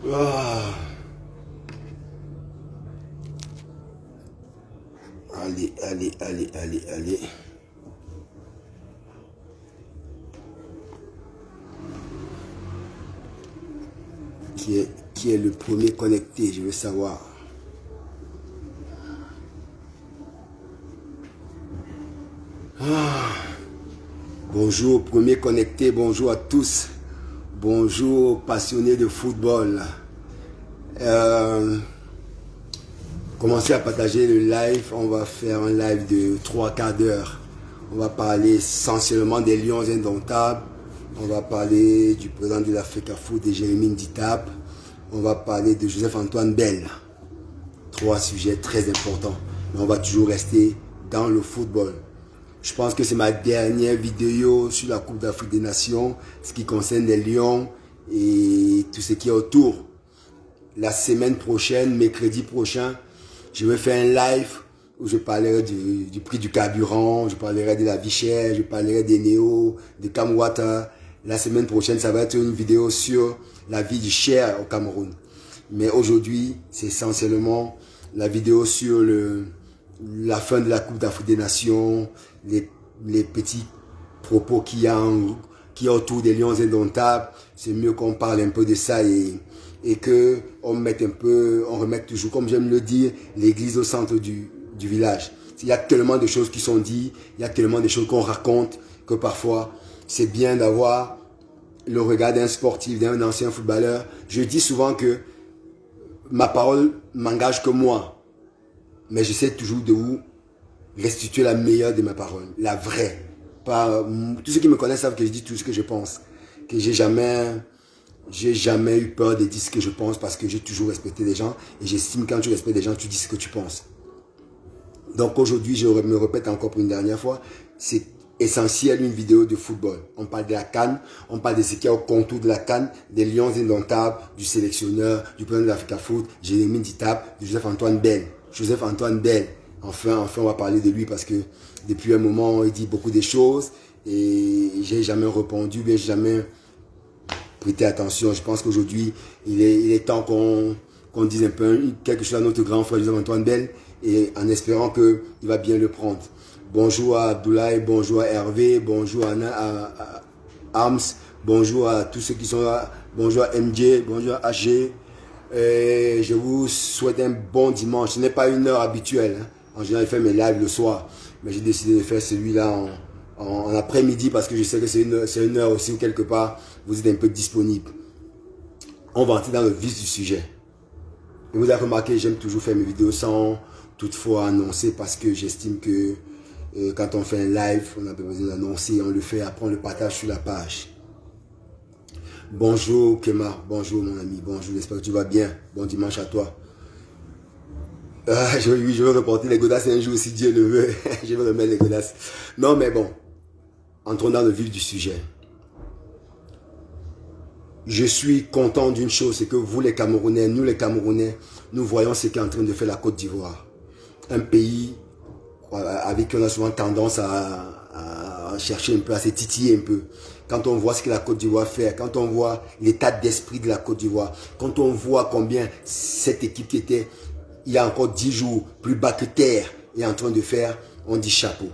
Ah. Allez, allez, allez, allez, allez. Qui est le premier connecté, je veux savoir. Ah. Bonjour, premier connecté, bonjour à tous. Bonjour, passionnés de football. Commencez à partager le live. On va faire un live de 3 quarts d'heure. On va parler essentiellement des Lions indomptables. On va parler du président de l'Africa Foot, de Jérémy Nditap. On va parler de Joseph-Antoine Bell. 3 sujets très importants. Mais on va toujours rester dans le football. Je pense que c'est ma dernière vidéo sur la Coupe d'Afrique des Nations, ce qui concerne les Lions et tout ce qui est autour. La semaine prochaine, mercredi prochain, je vais faire un live où je parlerai du prix du carburant, je parlerai de la vie chère, je parlerai des néos, de Camwater. La semaine prochaine, ça va être une vidéo sur la vie du cher au Cameroun. Mais aujourd'hui, c'est essentiellement la vidéo sur la fin de la Coupe d'Afrique des Nations, les petits propos qu'il y a autour des Lions indomptables. C'est mieux qu'on parle un peu de ça et que on remette toujours, comme j'aime le dire, l'église au centre du village. Il y a tellement de choses qui sont dites, il y a tellement de choses qu'on raconte que parfois c'est bien d'avoir le regard d'un sportif, d'un ancien footballeur. Je dis souvent que ma parole m'engage que moi, mais j'essaie toujours de vous restituer la meilleure de ma parole, la vraie. Tous ceux qui me connaissent savent que je dis tout ce que je pense, que j'ai jamais eu peur de dire ce que je pense parce que j'ai toujours respecté les gens et j'estime que quand tu respectes les gens, tu dis ce que tu penses. Donc aujourd'hui, je me répète encore pour une dernière fois, c'est essentiel une vidéo de football. On parle de la CAN, on parle de ce qu'il y a au contour de la CAN, des Lions indomptables, du sélectionneur, du président de l'Africa Foot, Jérémy Nditap, de Joseph-Antoine Bell. Joseph-Antoine Bell, enfin on va parler de lui parce que depuis un moment, il dit beaucoup de choses et j'ai jamais répondu, mais j'ai jamais prêté attention. Je pense qu'aujourd'hui, il est temps qu'on dise un peu quelque chose à notre grand frère Joseph-Antoine Bell et en espérant qu'il va bien le prendre. Bonjour à Abdoulaye, bonjour à Hervé, bonjour à Arms, bonjour à tous ceux qui sont là, bonjour à MJ, bonjour à HG. Je vous souhaite un bon dimanche. Ce n'est pas une heure habituelle. Hein. En général, je fais mes lives le soir, mais j'ai décidé de faire celui-là en après-midi parce que je sais que c'est une heure aussi où quelque part vous êtes un peu disponible. On va entrer dans le vif du sujet. Et vous avez remarqué, j'aime toujours faire mes vidéos sans toutefois annoncer parce que j'estime que quand on fait un live, on n'a pas besoin d'annoncer, on le fait, après on le partage sur la page. Bonjour Kemar, bonjour mon ami, bonjour, j'espère que tu vas bien, bon dimanche à toi. Je veux reporter les godasses un jour si Dieu le veut, je vais remettre les godasses. Non mais bon, entrons dans le vif du sujet. Je suis content d'une chose, c'est que vous les Camerounais, nous les Camerounais, nous voyons ce qu'est en train de faire la Côte d'Ivoire. Un pays avec qui on a souvent tendance à chercher un peu, à se titiller un peu. Quand on voit ce que la Côte d'Ivoire fait, quand on voit l'état d'esprit de la Côte d'Ivoire, quand on voit combien cette équipe qui était, il y a encore 10 jours, plus bas que terre, est en train de faire, on dit chapeau.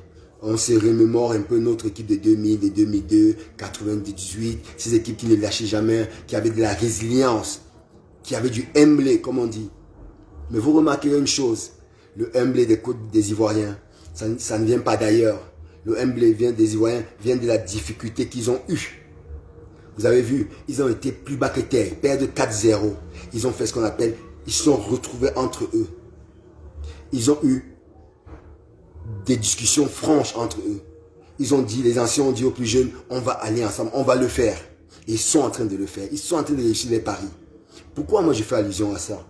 On se remémore un peu notre équipe de 2000, de 2002, 98, ces équipes qui ne lâchaient jamais, qui avaient de la résilience, qui avaient du humblé, comme on dit. Mais vous remarquerez une chose, le humblé des côtes des Ivoiriens, ça ne vient pas d'ailleurs. Le humblé des Ivoiriens vient de la difficulté qu'ils ont eue. Vous avez vu, ils ont été plus bas que terre, perdre 4-0. Ils ont fait ce qu'on appelle, ils se sont retrouvés entre eux. Ils ont eu des discussions franches entre eux. Ils ont dit, les anciens ont dit aux plus jeunes, on va aller ensemble, on va le faire. Et ils sont en train de le faire. Ils sont en train de réussir les paris. Pourquoi moi je fais allusion à ça?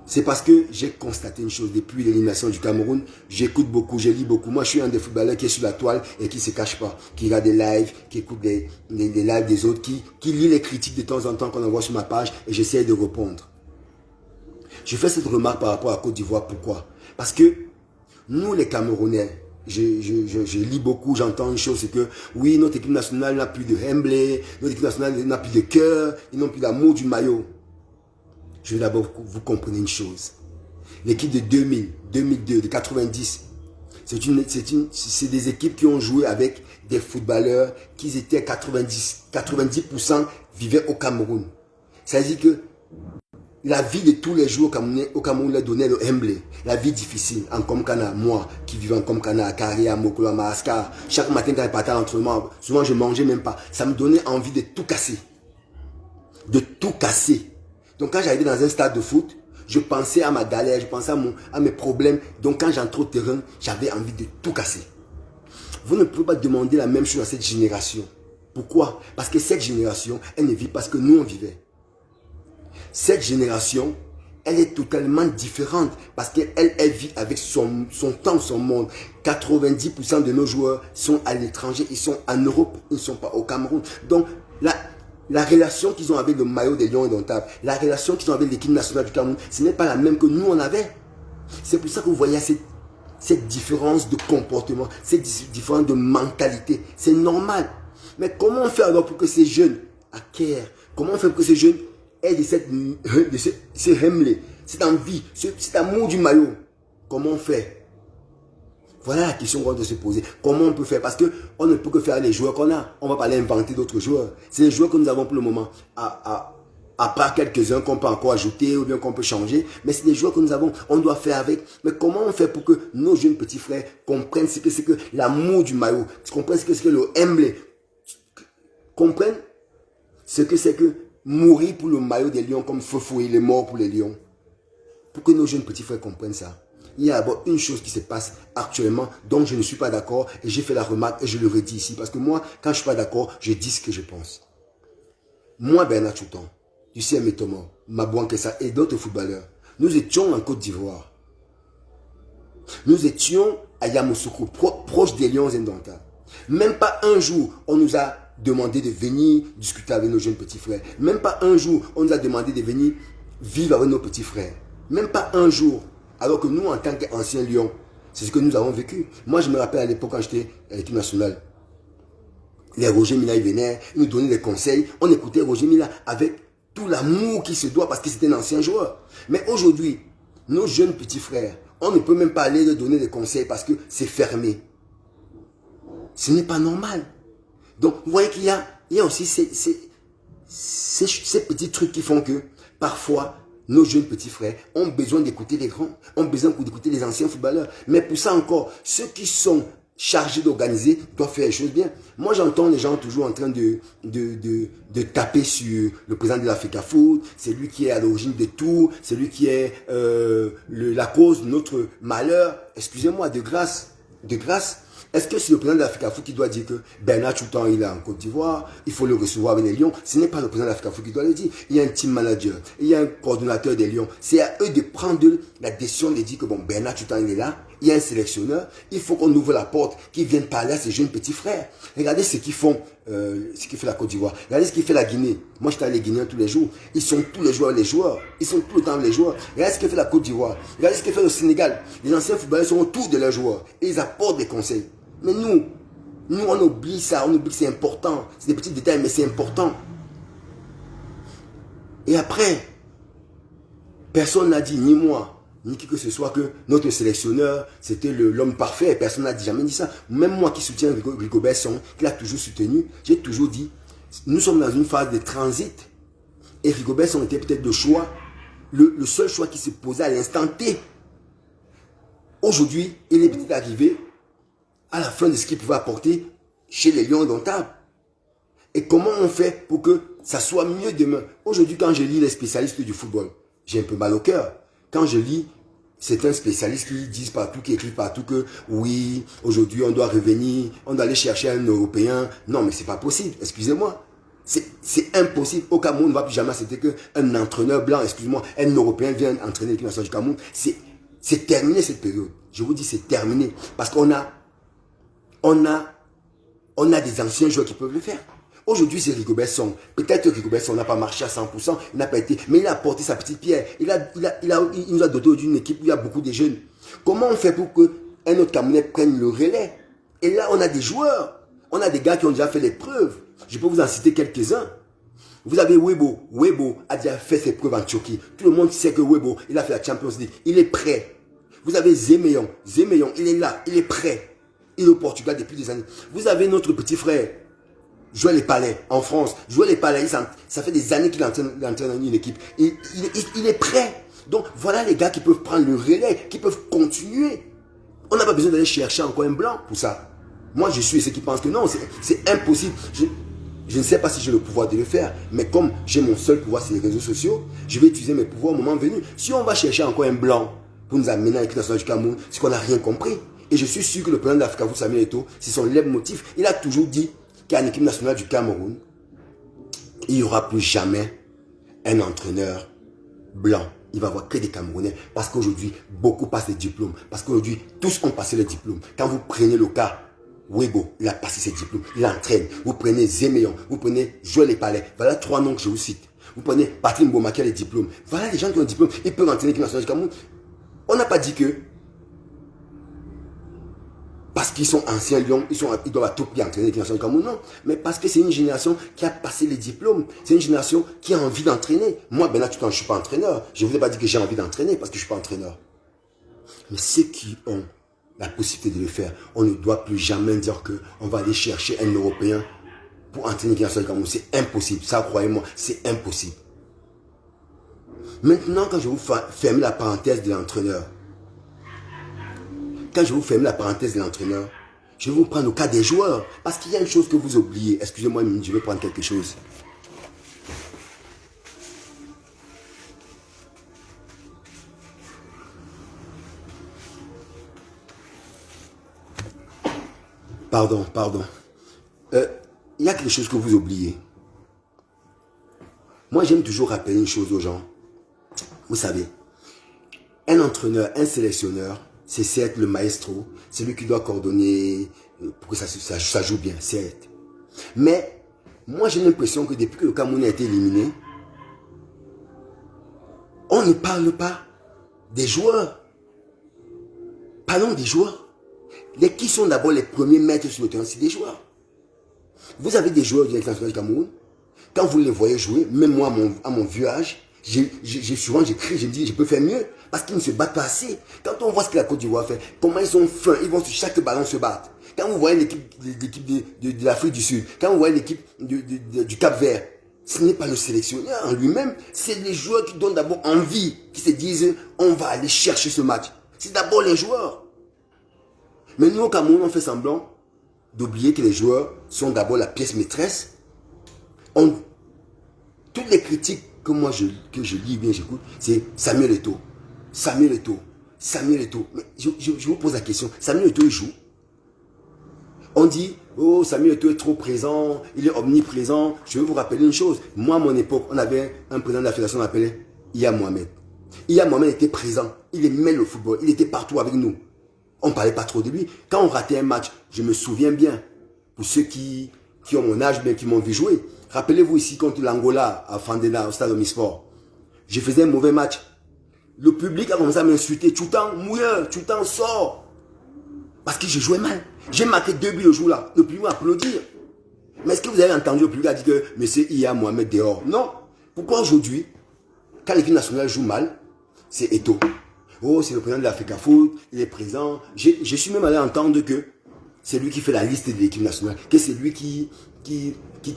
C'est parce que j'ai constaté une chose depuis l'élimination du Cameroun. J'écoute beaucoup, je lis beaucoup. Moi, je suis un des footballeurs qui est sur la toile et qui ne se cache pas, qui regarde des lives, qui écoute les lives des autres, qui lit les critiques de temps en temps qu'on envoie sur ma page et j'essaie de répondre. Je fais cette remarque par rapport à Côte d'Ivoire. Pourquoi? Parce que nous, les Camerounais, je lis beaucoup, j'entends une chose, c'est que oui, notre équipe nationale n'a plus de humblé, notre équipe nationale n'a plus de cœur, ils n'ont plus l'amour du maillot. je veux d'abord que vous compreniez une chose. L'équipe de 2000, 2002, de 90, c'est des équipes qui ont joué avec des footballeurs qui étaient 90% vivaient au Cameroun. Ça veut dire que la vie de tous les jours au Cameroun leur donnait le humble, la vie difficile. En Komkana, moi qui vivais en Komkana, à Carré, à Mokolo, à Madagascar, chaque matin quand je partais à l'entraînement, souvent je ne mangeais même pas. Ça me donnait envie de tout casser. De tout casser. Donc quand j'arrivais dans un stade de foot, je pensais à ma galère, je pensais à mes problèmes. Donc quand j'entrais au terrain, j'avais envie de tout casser. Vous ne pouvez pas demander la même chose à cette génération. Pourquoi? Parce que cette génération, elle ne vit pas ce que nous on vivait. Cette génération, elle est totalement différente parce qu'elle vit avec son temps, son monde. 90% de nos joueurs sont à l'étranger, ils sont en Europe, ils ne sont pas au Cameroun. Donc, la relation qu'ils ont avec le maillot des Lions indomptables, la relation qu'ils ont avec l'équipe nationale du Cameroun, ce n'est pas la même que nous on avait. C'est pour ça que vous voyez cette différence de comportement, cette différence de mentalité. C'est normal. Mais comment on fait alors pour que ces jeunes acquièrent, comment on fait pour que ces jeunes aient de ce humble, cette envie, cet amour du maillot? Comment on fait? Voilà la question qu'on doit se poser. Comment on peut faire? Parce qu'on ne peut que faire les joueurs qu'on a. On ne va pas aller inventer d'autres joueurs. C'est les joueurs que nous avons pour le moment. À part quelques-uns qu'on peut encore ajouter ou bien qu'on peut changer. Mais c'est les joueurs que nous avons. On doit faire avec. Mais comment on fait pour que nos jeunes petits frères comprennent ce que c'est que l'amour du maillot, comprennent ce que c'est que le humble, comprennent ce que c'est que mourir pour le maillot des Lions comme Fofo, il est mort pour les Lions. Pour que nos jeunes petits frères comprennent ça. Il y a d'abord une chose qui se passe actuellement dont je ne suis pas d'accord et j'ai fait la remarque et je le redis ici. Parce que moi, quand je ne suis pas d'accord, je dis ce que je pense. Moi, Bernard Chouton, du CM Thomas, Mabouan Kessa et d'autres footballeurs, nous étions en Côte d'Ivoire. Nous étions à Yamoussoukro, proche des Lions indomptables. Même pas un jour, on nous a demandé de venir discuter avec nos jeunes petits frères. Même pas un jour, on nous a demandé de venir vivre avec nos petits frères. Même pas un jour. Alors que nous, en tant qu'anciens Lions, c'est ce que nous avons vécu. Moi, je me rappelle à l'époque quand j'étais à l'équipe nationale. Les Roger Mila, ils venaient, ils nous donnaient des conseils. On écoutait Roger Mila avec tout l'amour qui se doit parce que c'était un ancien joueur. Mais aujourd'hui, nos jeunes petits frères, on ne peut même pas aller leur donner des conseils parce que c'est fermé. Ce n'est pas normal. Donc, vous voyez qu'il y a aussi ces petits trucs qui font que parfois, nos jeunes petits frères ont besoin d'écouter les grands, ont besoin d'écouter les anciens footballeurs. Mais pour ça encore, ceux qui sont chargés d'organiser doivent faire les choses bien. Moi, j'entends les gens toujours en train de taper sur le président de l'Africa Foot. C'est lui qui est à l'origine de tout. C'est lui qui est la cause de notre malheur. Excusez-moi, de grâce. Est-ce que c'est le président de l'Africa Foot qui doit dire que Bernard Chouton il est en Côte d'Ivoire, il faut le recevoir avec les Lions? Ce n'est pas le président de l'Africa Foot qui doit le dire. Il y a un team manager, il y a un coordonnateur des Lions. C'est à eux de prendre la décision de dire que bon, Bernard Chouton il est là, il y a un sélectionneur, il faut qu'on ouvre la porte, qu'ils viennent parler à ces jeunes petits frères. Regardez ce qu'ils font, ce qui fait la Côte d'Ivoire. Regardez ce qui fait la Guinée. Moi, j'étais allé Guinéens tous les jours. Ils sont tous les joueurs, Ils sont tout le temps les joueurs. Regardez ce que fait la Côte d'Ivoire. Regardez ce que fait le Sénégal. Les anciens footballeurs sont autour de leurs joueurs et ils apportent des conseils. Mais nous, on oublie ça, on oublie que c'est important. C'est des petits détails, mais c'est important. Et après, personne n'a dit, ni moi, ni qui que ce soit, que notre sélectionneur, c'était l'homme parfait. Personne n'a jamais dit ça. Même moi qui soutiens Rigobert Song, qui l'a toujours soutenu, j'ai toujours dit, nous sommes dans une phase de transit. Et Rigobert Song était peut-être le choix, le seul choix qui se posait à l'instant T. Aujourd'hui, il est peut-être arrivé à la fin de ce qu'il pouvait apporter chez les Lions indomptables. Et comment on fait pour que ça soit mieux demain? Aujourd'hui, quand je lis les spécialistes du football, j'ai un peu mal au cœur. Quand je lis certains spécialistes qui disent partout, qui écrivent partout que oui, aujourd'hui on doit revenir, on doit aller chercher un Européen. Non, mais c'est pas possible, excusez-moi. C'est impossible. Au Cameroun, on ne va plus jamais accepter qu'un entraîneur blanc, excusez-moi, un Européen vienne entraîner l'équipe nationale du Cameroun. C'est terminé cette période. Je vous dis, c'est terminé. Parce qu'on a des anciens joueurs qui peuvent le faire. Aujourd'hui, c'est Rigobert Song. Peut-être que Rigobert Song n'a pas marché à 100%, il n'a pas été, mais il a apporté sa petite pierre. Il nous a doté d'une équipe où il y a beaucoup de jeunes. Comment on fait pour qu'un autre Camerounais prenne le relais? Et là, on a des joueurs. On a des gars qui ont déjà fait les preuves. Je peux vous en citer quelques-uns. Vous avez Webo. Webo a déjà fait ses preuves en Turquie. Tout le monde sait que Webo, il a fait la Champions League. Il est prêt. Vous avez Zemeyon. Zemeyon, il est là. Il est prêt. Il est au Portugal depuis des années. Vous avez notre petit frère, Joël Epalay, en France. Joël Epalay, ça fait des années qu'il entraîne une équipe. Il est prêt. Donc, voilà les gars qui peuvent prendre le relais, qui peuvent continuer. On n'a pas besoin d'aller chercher encore un blanc pour ça. Moi, je suis ceux qui pensent que non, c'est impossible. Je ne sais pas si j'ai le pouvoir de le faire, mais comme j'ai mon seul pouvoir sur les réseaux sociaux, je vais utiliser mes pouvoirs au moment venu. Si on va chercher encore un blanc pour nous amener à l'équipe nationale du Cameroun, c'est qu'on n'a rien compris. Et je suis sûr que le président de l'Africa, Samuel Eto'o, c'est son leitmotiv. Il a toujours dit qu'à l'équipe nationale du Cameroun, il n'y aura plus jamais un entraîneur blanc. Il va y avoir que des Camerounais. Parce qu'aujourd'hui, beaucoup passent les diplômes. Parce qu'aujourd'hui, tous ont passé les diplômes. Quand vous prenez le cas, Webo, il a passé ses diplômes. Il entraîne. Vous prenez Zemeyon. Vous prenez Joël Epalay. Voilà 3 noms que je vous cite. Vous prenez Patrick Mboma qui a les diplômes. Voilà les gens qui ont des diplômes. Ils peuvent entraîner l'équipe nationale du Cameroun. On n'a pas dit que parce qu'ils sont anciens Lions, ils doivent à tout prix entraîner l'équipe nationale du Cameroun. Non, mais parce que c'est une génération qui a passé les diplômes. C'est une génération qui a envie d'entraîner. Moi, ben là, tout le temps, je ne suis pas entraîneur. Je ne vous ai pas dit que j'ai envie d'entraîner parce que je ne suis pas entraîneur. Mais ceux qui ont la possibilité de le faire, on ne doit plus jamais dire qu'on va aller chercher un Européen pour entraîner l'équipe nationale du Cameroun. C'est impossible. Ça, croyez-moi, c'est impossible. Maintenant, quand je vous ferme la parenthèse de l'entraîneur, je vais vous prendre au cas des joueurs. Parce qu'il y a une chose que vous oubliez. Excusez-moi, je vais prendre quelque chose. Pardon. Il y a quelque chose que vous oubliez. Moi, j'aime toujours rappeler une chose aux gens. Vous savez, un entraîneur, un sélectionneur, c'est certes le maestro, c'est lui qui doit coordonner pour que ça joue bien, certes. Mais moi, j'ai l'impression que depuis que le Cameroun a été éliminé, on ne parle pas des joueurs. Parlons des joueurs. Qui sont d'abord les premiers maîtres sur le terrain, c'est des joueurs. Vous avez des joueurs de l'équipe nationale du Cameroun, quand vous les voyez jouer, même moi à mon vieux âge, souvent j'écris, je me dis je peux faire mieux, parce qu'ils ne se battent pas assez. Quand on voit ce que la Côte d'Ivoire fait, comment ils sont fins, ils vont sur chaque ballon se battre. Quand vous voyez l'équipe de l'Afrique du Sud, quand vous voyez l'équipe du Cap-Vert, ce n'est pas le sélectionneur en lui-même, c'est les joueurs qui donnent d'abord envie, qui se disent on va aller chercher ce match. C'est d'abord les joueurs. Mais nous au Cameroun, on fait semblant d'oublier que les joueurs sont d'abord la pièce maîtresse. Toutes les critiques que je lis bien, j'écoute, c'est Samuel Eto'o. Mais je vous pose la question, Samuel Eto'o, il joue. On dit, oh, Samuel Eto'o est trop présent, il est omniprésent. Je vais vous rappeler une chose. Moi, à mon époque, on avait un président de la fédération qu'on appelait Iya Mohamed. Iya Mohamed était présent, il aimait le football, il était partout avec nous. On ne parlait pas trop de lui. Quand on ratait un match, je me souviens bien, pour ceux qui ont mon âge, bien qui m'ont vu jouer, rappelez-vous ici contre l'Angola, à Fandena, au stade Omnisport. Je faisais un mauvais match. Le public a commencé à m'insulter. Tout le temps, mouilleur, tout le temps, sort. Parce que je jouais mal. J'ai marqué 2 buts le jour-là. Le public m'a applaudi. Mais est-ce que vous avez entendu le public a dit que M. Iya Mohamed dehors? Non. Pourquoi aujourd'hui, quand l'équipe nationale joue mal, c'est Eto'o? Oh, c'est le président de l'Africa Foot, il est présent. Je suis même allé entendre que c'est lui qui fait la liste de l'équipe nationale, que c'est lui qui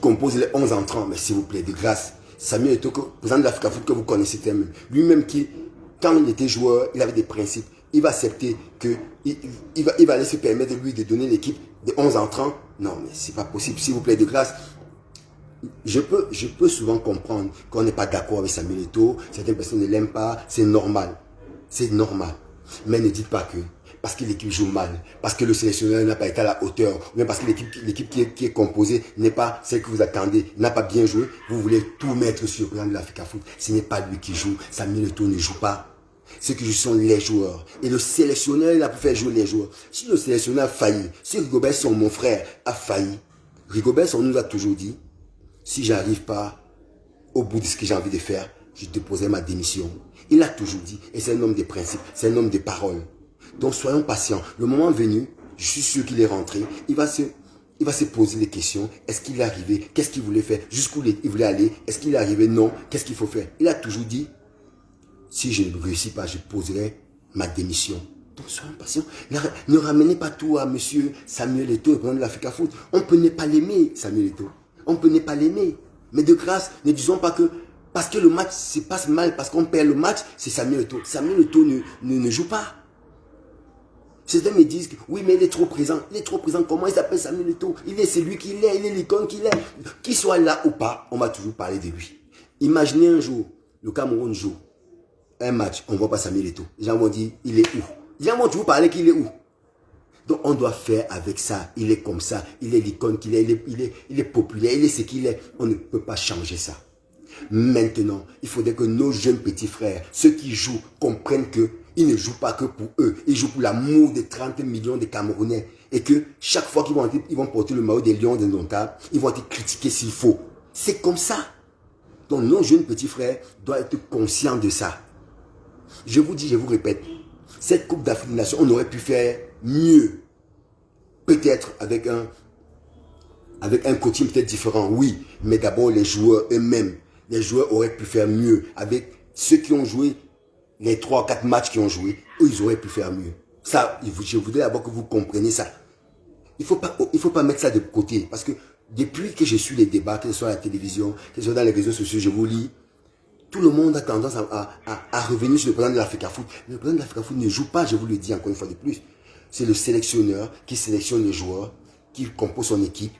compose les 11 entrants. Mais s'il vous plaît, de grâce, Samuel Eto'o, président de l'Africa Foot que vous connaissez tellement, lui-même quand il était joueur, il avait des principes. Il va accepter que il va aller se permettre lui de donner l'équipe des 11 entrants. Non, mais c'est pas possible, s'il vous plaît, de grâce. Je peux souvent comprendre qu'on n'est pas d'accord avec Samuel Eto'o, certaines personnes ne l'aiment pas, c'est normal. C'est normal. Mais ne dites pas que parce que l'équipe joue mal, parce que le sélectionneur n'a pas été à la hauteur, ou bien parce que l'équipe qui est composée n'est pas celle que vous attendez, n'a pas bien joué, vous voulez tout mettre sur le plan de l'Africa Foot. Ce n'est pas lui qui joue. Samuel Eto'o ne joue pas. Ceux qui jouent sont les joueurs. Et le sélectionneur, il a pu faire jouer les joueurs. Si le sélectionneur a failli, si Rigobert, mon frère, a failli, Rigobert, on nous a toujours dit, si j'arrive pas au bout de ce que j'ai envie de faire, je déposerai ma démission. Il a toujours dit, et c'est un homme de principes, c'est un homme de parole. Donc soyons patients. Le moment venu, je suis sûr qu'il est rentré. Il va se Il va se poser des questions. Est-ce qu'il est arrivé? Qu'est-ce qu'il voulait faire? Jusqu'où il voulait aller? Est-ce qu'il est arrivé? Non. Qu'est-ce qu'il faut faire? Il a toujours dit, si je ne réussis pas, je poserai ma démission. Donc soyons patients. Ne ramenez pas tout à monsieur Samuel Eto'o, le président de l'Africa Foot. On peut ne pas l'aimer, Samuel Eto'o. On peut ne pas l'aimer. Mais de grâce, ne disons pas que parce que le match se passe mal, parce qu'on perd le match, c'est Samuel Eto'o. Samuel Eto'o ne joue pas. Certains me disent que oui, mais il est trop présent. Il est trop présent. Comment il s'appelle Samuel Eto'o? Il est celui qu'il est, il est l'icône qu'il est. Qu'il soit là ou pas, on va toujours parler de lui. Imaginez un jour, le Cameroun joue un match, on ne voit pas Samuel Eto'o. Les gens vont dire, il est où? Les gens vont toujours parler qu'il est où? Donc on doit faire avec ça. Il est comme ça. Il est l'icône qu'il est. Il est populaire. Il est ce qu'il est. On ne peut pas changer ça. Maintenant, il faudrait que nos jeunes petits frères, ceux qui jouent, comprennent qu'ils ne jouent pas que pour eux. Ils jouent pour l'amour des 30 millions de Camerounais. Et que chaque fois qu'ils vont porter le maillot des Lions indomptables, ils vont être critiqués s'il faut. C'est comme ça. Donc nos jeunes petits frères doivent être conscients de ça. Je vous dis, je vous répète, cette Coupe d'Afrique des Nations, on aurait pu faire mieux. Peut-être avec un coaching peut-être différent, oui. Mais d'abord, les joueurs eux-mêmes. Les joueurs auraient pu faire mieux. Avec ceux qui ont joué, les 3-4 matchs qui ont joué, eux, ils auraient pu faire mieux. Ça, je voudrais d'abord que vous compreniez ça. Il faut pas mettre ça de côté. Parce que depuis que je suis les débats, que ce soit à la télévision, que ce soit dans les réseaux sociaux, je vous lis, tout le monde a tendance à revenir sur le président de l'Africa Foot. Le président de l'Africa Foot ne joue pas, je vous le dis encore une fois de plus. C'est le sélectionneur qui sélectionne les joueurs, qui compose son équipe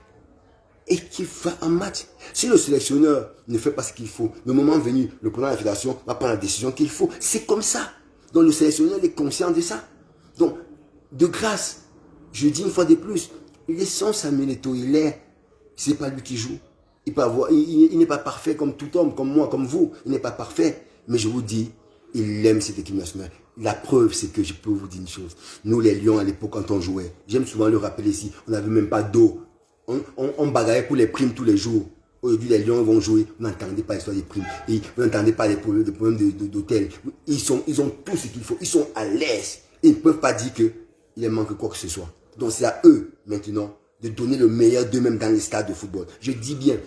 et qui fait un match. Si le sélectionneur ne fait pas ce qu'il faut, le moment venu, le président de la fédération va prendre la décision qu'il faut. C'est comme ça. Donc le sélectionneur est conscient de ça. Donc, de grâce, je dis une fois de plus, laissons Samuel Eto'o, il est. Ce n'est pas lui qui joue. Il n'est pas parfait comme tout homme, comme moi, comme vous. Il n'est pas parfait. Mais je vous dis, il aime cette équipe nationale. La preuve, c'est que je peux vous dire une chose. Nous, les Lions, à l'époque, quand on jouait, j'aime souvent le rappeler ici, on n'avait même pas d'eau. On bagarrait pour les primes tous les jours. Aujourd'hui, les Lions vont jouer. Vous n'entendez pas l'histoire des primes. Et vous n'entendez pas les problèmes d'hôtel. Ils ont tout ce qu'il faut. Ils sont à l'aise. Ils ne peuvent pas dire qu'il manque quoi que ce soit. Donc, c'est à eux, maintenant, de donner le meilleur d'eux-mêmes dans les stades de football. Je dis bien,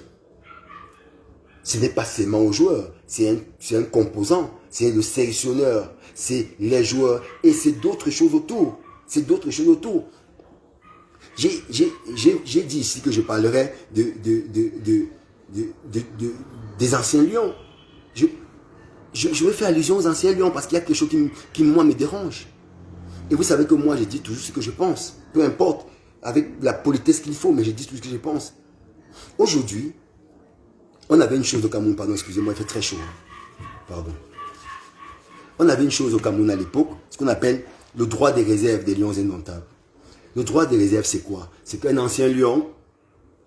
ce n'est pas seulement aux joueurs. C'est un composant. C'est le sélectionneur. C'est les joueurs. Et c'est d'autres choses autour. C'est d'autres choses autour. J'ai dit ici que je parlerai des anciens lions. Je vais faire allusion aux anciens lions parce qu'il y a quelque chose qui moi, me dérange. Et vous savez que moi, je dis toujours ce que je pense. Peu importe, avec la politesse qu'il faut, mais je dis tout ce que je pense. Aujourd'hui, on avait une chose au Cameroun, pardon, excusez-moi, il fait très chaud. Pardon. On avait une chose au Cameroun à l'époque, ce qu'on appelle le droit des réserves des lions indomptables. Le droit des réserves, c'est quoi? C'est qu'un ancien lion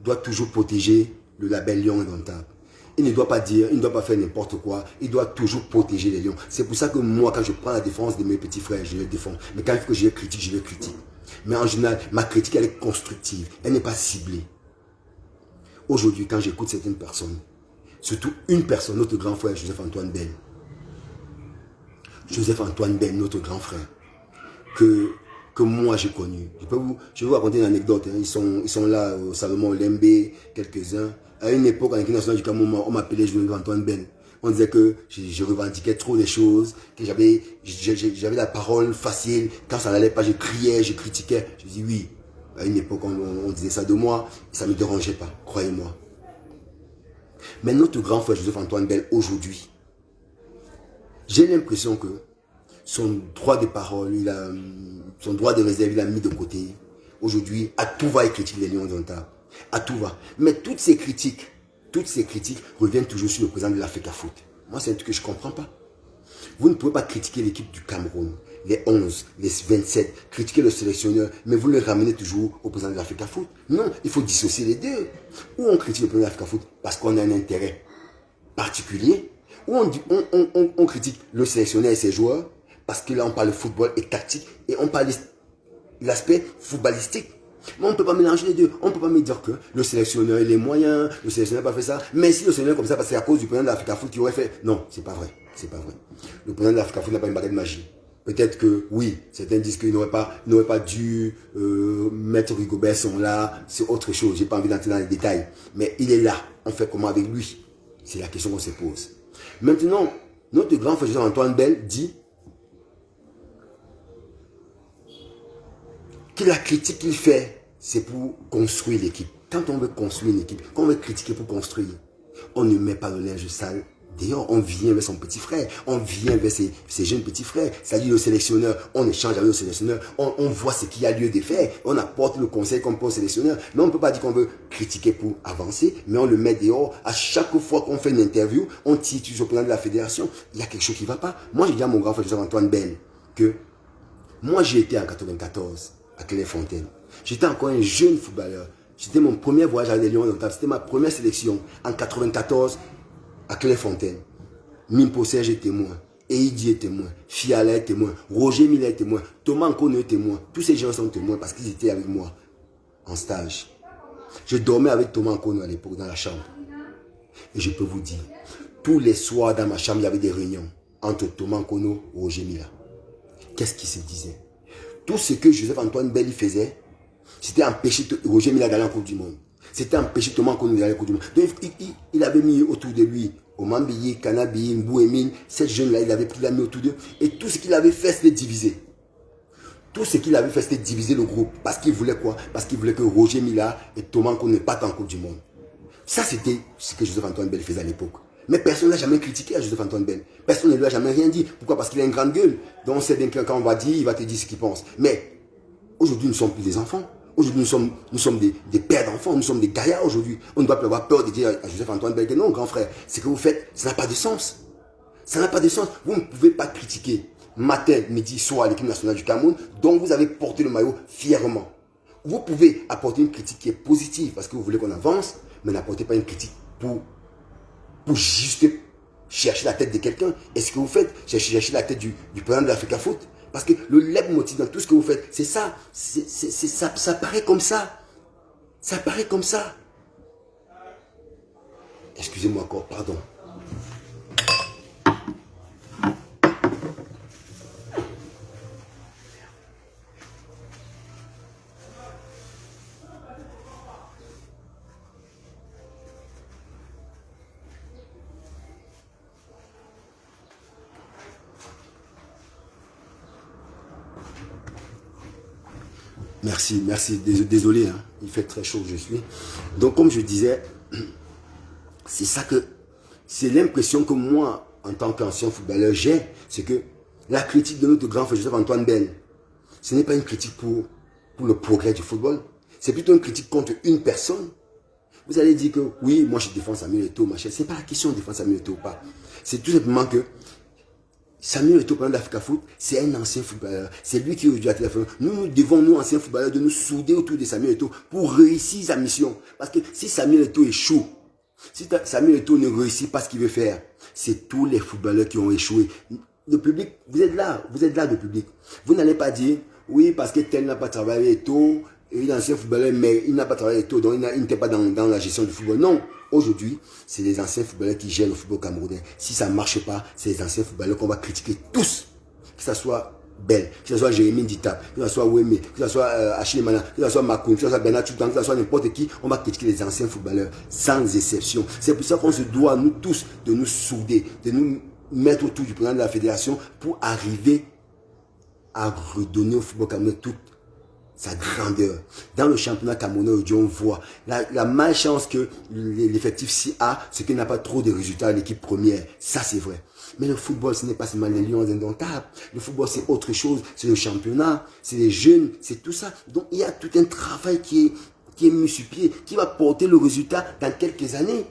doit toujours protéger le label lion indomptable. Il ne doit pas dire, il ne doit pas faire n'importe quoi. Il doit toujours protéger les lions. C'est pour ça que moi, quand je prends la défense de mes petits frères, je les défends. Mais quand il faut que je les critique, je les critique. Mais en général, ma critique, elle est constructive. Elle n'est pas ciblée. Aujourd'hui, quand j'écoute certaines personnes, surtout une personne, notre grand frère, Joseph-Antoine Bell. Joseph-Antoine Bell, notre grand frère, que moi j'ai connu. Je vais vous raconter une anecdote. Hein. Ils sont là au Salomon Lembe, quelques-uns. À une époque, en équipe nationale du Cameroun, on m'appelait Joseph-Antoine Bell. On disait que je revendiquais trop des choses, que j'avais la parole facile. Quand ça n'allait pas, je criais, je critiquais. Je dis oui. À une époque, on disait ça de moi. Et ça ne me dérangeait pas, croyez-moi. Mais notre grand frère Joseph-Antoine Bell, aujourd'hui, j'ai l'impression que son droit de parole, son droit de réserve, il a mis de côté. Aujourd'hui, à tout va, il critique les lions indomptables. À tout va. Mais toutes ces critiques reviennent toujours sur le président de l'Africa Foot. Moi, c'est un truc que je ne comprends pas. Vous ne pouvez pas critiquer l'équipe du Cameroun, les 11, les 27, critiquer le sélectionneur, mais vous le ramenez toujours au président de l'Africa Foot. Non, il faut dissocier les deux. Ou on critique le président de l'Africa Foot parce qu'on a un intérêt particulier, ou on critique le sélectionneur et ses joueurs parce que là, on parle de football et tactique et on parle de l'aspect footballistique. Mais on ne peut pas mélanger les deux. On ne peut pas me dire que le sélectionneur, il est moyen, le sélectionneur n'a pas fait ça. Mais si le sélectionneur comme ça, parce que c'est à cause du président de l'Africa Foot qui aurait fait. Non, c'est pas vrai. C'est pas vrai. Le président de l'Africa Foot n'a pas une baguette de magie. Peut-être que, oui, certains disent qu'ils n'auraient pas dû mettre Rigobert son là, c'est autre chose. J'ai pas envie d'entrer dans les détails. Mais il est là. On fait comment avec lui? C'est la question qu'on se pose. Maintenant, notre grand frère Antoine Bell dit que la critique qu'il fait, c'est pour construire l'équipe. Quand on veut construire une équipe, quand on veut critiquer pour construire, on ne met pas le linge sale. D'ailleurs, on vient vers son petit frère, on vient vers ses jeunes petits frères, c'est-à-dire le sélectionneur, on échange avec le sélectionneur, on voit ce qu'il y a lieu de faire, on apporte le conseil qu'on peut au sélectionneur, mais on ne peut pas dire qu'on veut critiquer pour avancer, mais on le met dehors. À chaque fois qu'on fait une interview, on tire sur le plan de la fédération, il y a quelque chose qui ne va pas. Moi, j'ai dit à mon grand frère Joseph-Antoine Bell que moi, j'ai été en 94 à Clairefontaine. J'étais encore un jeune footballeur. C'était mon premier voyage à les Lions indomptables. C'était ma première sélection en 94 à Clairefontaine. Mimpo Serge est témoin. Eidi est témoin. Fiala est témoin. Roger Miller est témoin. Thomas Nkono est témoin. Tous ces gens sont témoins parce qu'ils étaient avec moi en stage. Je dormais avec Thomas Nkono à l'époque dans la chambre. Et je peux vous dire, tous les soirs dans ma chambre, il y avait des réunions entre Thomas Nkono et Roger Miller. Qu'est-ce qui se disait? Tout ce que Joseph-Antoine Bell faisait, c'était empêcher Roger Milla d'aller en Coupe du Monde. C'était empêcher Thomas Nkono d'aller en Coupe du Monde. Donc il avait mis autour de lui Oman Biyi, Kanabi, Mbouemine, ces jeunes-là, il avait mis autour d'eux. Et tout ce qu'il avait fait, c'était diviser. Tout ce qu'il avait fait, c'était diviser le groupe. Parce qu'il voulait quoi? Parce qu'il voulait que Roger Milla et Thomas Nkono ne partent en Coupe du Monde. Ça, c'était ce que Joseph-Antoine Bell faisait à l'époque. Mais personne ne l'a jamais critiqué à Joseph-Antoine Bell. Personne ne lui a jamais rien dit. Pourquoi? Parce qu'il a une grande gueule. Donc on sait bien que quand on va dire, il va te dire ce qu'il pense. Mais aujourd'hui, nous ne sommes plus des enfants. Aujourd'hui, nous sommes des pères d'enfants. Nous sommes des gaillards aujourd'hui. On ne doit pas avoir peur de dire à Joseph-Antoine Bell que non, grand frère, ce que vous faites, ça n'a pas de sens. Ça n'a pas de sens. Vous ne pouvez pas critiquer matin, midi, soir l'équipe nationale du Cameroun dont vous avez porté le maillot fièrement. Vous pouvez apporter une critique qui est positive parce que vous voulez qu'on avance, mais n'apportez pas une critique pour juste chercher la tête de quelqu'un. Et ce que vous faites, chercher la tête du président de l'Africa Foot. Parce que le leitmotiv dans tout ce que vous faites, c'est ça. Ça paraît comme ça. Ça paraît comme ça. Excusez-moi encore, pardon. Merci, désolé, hein. Il fait très chaud où je suis. Donc comme je disais, c'est ça que, c'est l'impression que moi, en tant qu'ancien footballeur, j'ai, c'est que la critique de notre grand frère Joseph-Antoine Bell, ce n'est pas une critique pour le progrès du football, c'est plutôt une critique contre une personne. Vous allez dire que oui, moi je défends Samuel Eto'o, machin. C'est pas la question de défendre Samuel Eto'o ou pas. C'est tout simplement que Samuel Eto'o, pendant l'Africa Foot, c'est un ancien footballeur. C'est lui qui est aujourd'hui à téléphone. Nous devons, nous, anciens footballeurs, de nous souder autour de Samuel Eto'o pour réussir sa mission. Parce que si Samuel Eto'o échoue, si Samuel Eto'o ne réussit pas ce qu'il veut faire, c'est tous les footballeurs qui ont échoué. Le public, vous êtes là, le public. Vous n'allez pas dire, oui, parce que tel n'a pas travaillé Eto'o, il est ancien footballeur, mais il n'a pas travaillé Eto'o, donc il n'était pas dans la gestion du football. Non. Aujourd'hui, c'est les anciens footballeurs qui gèrent le football camerounais. Si ça ne marche pas, c'est les anciens footballeurs qu'on va critiquer tous. Que ce soit Bell, que ce soit Jérémy Ndita, que ce soit Weme, que ce soit Achille Mana, que ce soit Makoun, que ce soit Bernard Choutan, que ce soit n'importe qui, on va critiquer les anciens footballeurs, sans exception. C'est pour ça qu'on se doit, nous tous, de nous souder, de nous mettre autour du président de la fédération pour arriver à redonner au football camerounais toute sa grandeur. Dans le championnat camerounais, aujourd'hui, on voit la malchance que l'effectif s'y a, c'est qu'il n'a pas trop de résultats à l'équipe première. Ça, c'est vrai. Mais le football, ce n'est pas seulement les Lions indomptables. Le football, c'est autre chose. C'est le championnat, c'est les jeunes, c'est tout ça. Donc, il y a tout un travail qui est mis sur pied, qui va porter le résultat dans quelques années.